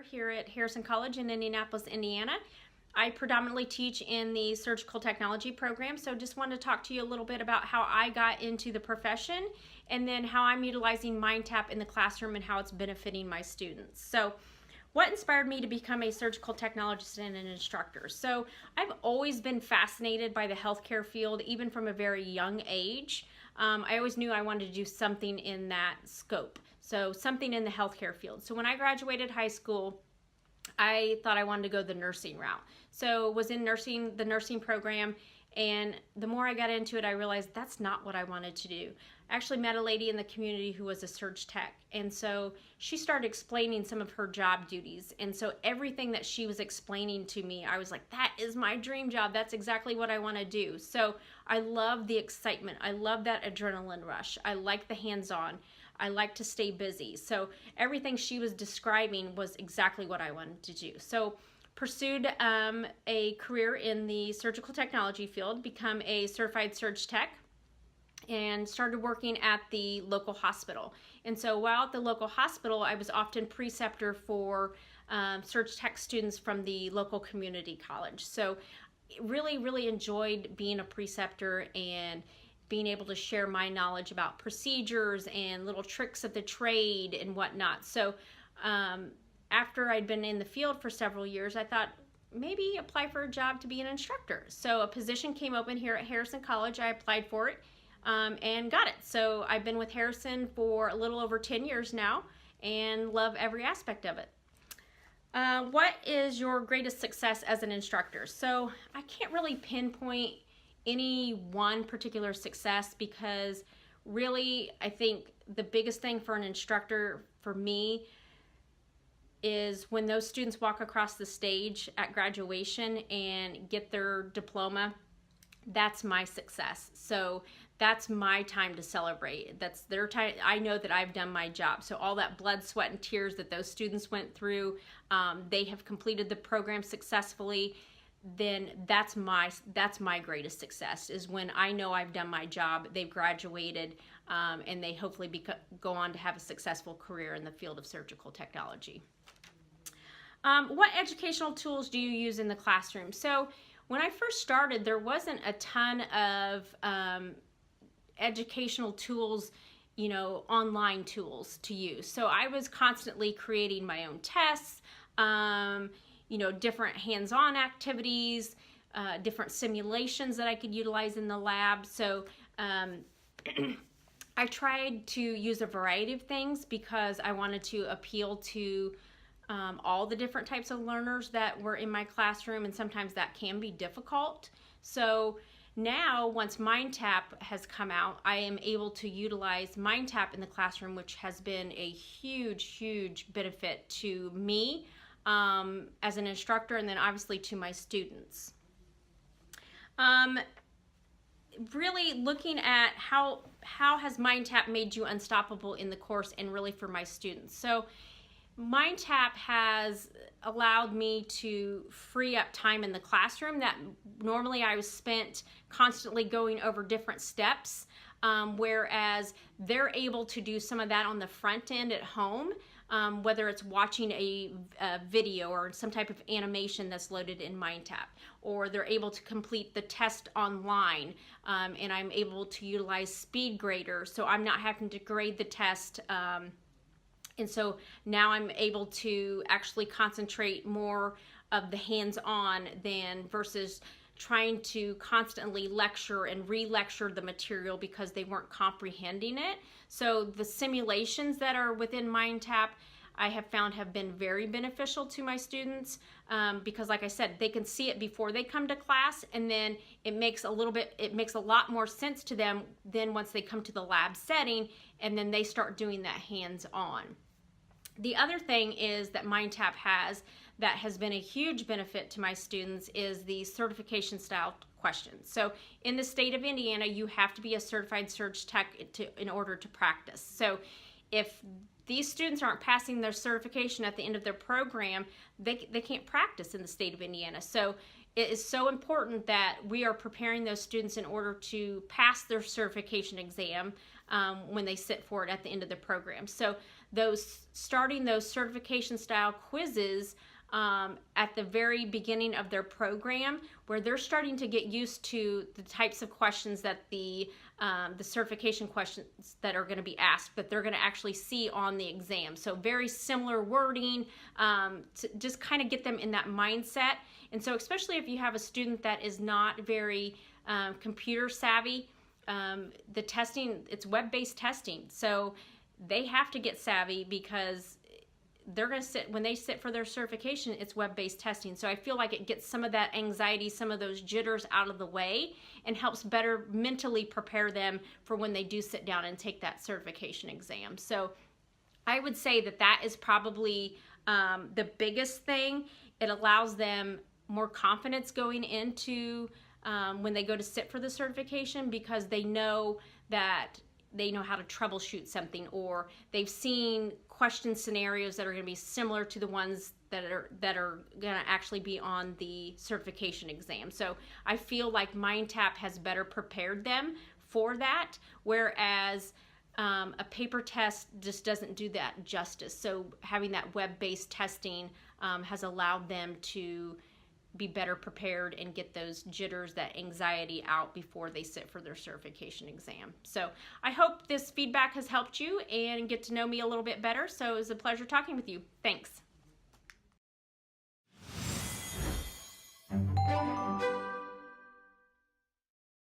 here at Harrison College in Indianapolis, Indiana. I predominantly teach in the surgical technology program, so just wanted to talk to you a little bit about how I got into the profession and then how I'm utilizing MindTap in the classroom and how it's benefiting my students. So what inspired me to become a surgical technologist and an instructor? So I've always been fascinated by the healthcare field, even from a very young age. I always knew I wanted to do something in that scope, so something in the healthcare field. So when I graduated high school, I thought I wanted to go the nursing route. So was in the nursing program, and the more I got into it, I realized that's not what I wanted to do. I actually met a lady in the community who was a surg tech, and so she started explaining some of her job duties, and so everything that she was explaining to me, I was like, that is my dream job. That's exactly what I want to do. So I love the excitement. I love that adrenaline rush. I like the hands-on. I like to stay busy. So everything she was describing was exactly what I wanted to do. So pursued a career in the surgical technology field, become a certified surg tech, and started working at the local hospital. And so while at the local hospital, I was often preceptor for surg tech students from the local community college. So really enjoyed being a preceptor and being able to share my knowledge about procedures and little tricks of the trade and whatnot. So after I'd been in the field for several years, I thought maybe apply for a job to be an instructor. So a position came open here at Harrison College. I applied for it and got it. So I've been with Harrison for a little over 10 years now and love every aspect of it. What is your greatest success as an instructor? So I can't really pinpoint any one particular success, because really I think the biggest thing for an instructor for me is when those students walk across the stage at graduation and get their diploma. That's my success. So that's my time to celebrate. That's their time. I know that I've done my job. So all that blood, sweat, and tears that those students went through, they have completed the program successfully. Then that's my greatest success, is when I know I've done my job, they've graduated, and they hopefully go on to have a successful career in the field of surgical technology. What educational tools do you use in the classroom? So when I first started, there wasn't a ton of educational tools, online tools to use. So I was constantly creating my own tests, different hands-on activities, different simulations that I could utilize in the lab. So I tried to use a variety of things because I wanted to appeal to all the different types of learners that were in my classroom, and sometimes that can be difficult. So now, once MindTap has come out, I am able to utilize MindTap in the classroom, which has been a huge benefit to me as an instructor, and then obviously to my students. Really looking at how has MindTap made you unstoppable in the course and really for my students. So MindTap has allowed me to free up time in the classroom that normally I was spent constantly going over different steps, whereas they're able to do some of that on the front end at home, whether it's watching a video or some type of animation that's loaded in MindTap, or they're able to complete the test online, and I'm able to utilize Speed Grader, so I'm not having to grade the test. And so now I'm able to actually concentrate more of the hands-on versus trying to constantly lecture and re-lecture the material because they weren't comprehending it. So the simulations that are within MindTap, I have found have been very beneficial to my students, because like I said, they can see it before they come to class, and then it makes a lot more sense to them then once they come to the lab setting, and then they start doing that hands-on. The other thing is that MindTap has that has been a huge benefit to my students is the certification style questions. So in the state of Indiana, you have to be a certified surg tech in order to practice. So if these students aren't passing their certification at the end of their program, they can't practice in the state of Indiana. So it is so important that we are preparing those students in order to pass their certification exam, when they sit for it at the end of the program. So starting those certification style quizzes at the very beginning of their program, where they're starting to get used to the types of questions that the certification questions that are going to be asked, that they're going to actually see on the exam. So very similar wording, to just kind of get them in that mindset. And so especially if you have a student that is not very computer savvy, the testing, it's web-based testing. So they have to get savvy, because they're going to when they sit for their certification, it's web-based testing. So I feel like it gets some of that anxiety, some of those jitters out of the way, and helps better mentally prepare them for when they do sit down and take that certification exam. So I would say that is probably the biggest thing. It allows them more confidence going into when they go to sit for the certification, because they know how to troubleshoot something, or they've seen question scenarios that are going to be similar to the ones that are going to actually be on the certification exam. So I feel like MindTap has better prepared them for that, whereas a paper test just doesn't do that justice. So having that web-based testing has allowed them to be better prepared and get those jitters, that anxiety out before they sit for their certification exam. So I hope this feedback has helped you and get to know me a little bit better. So it was a pleasure talking with you. Thanks.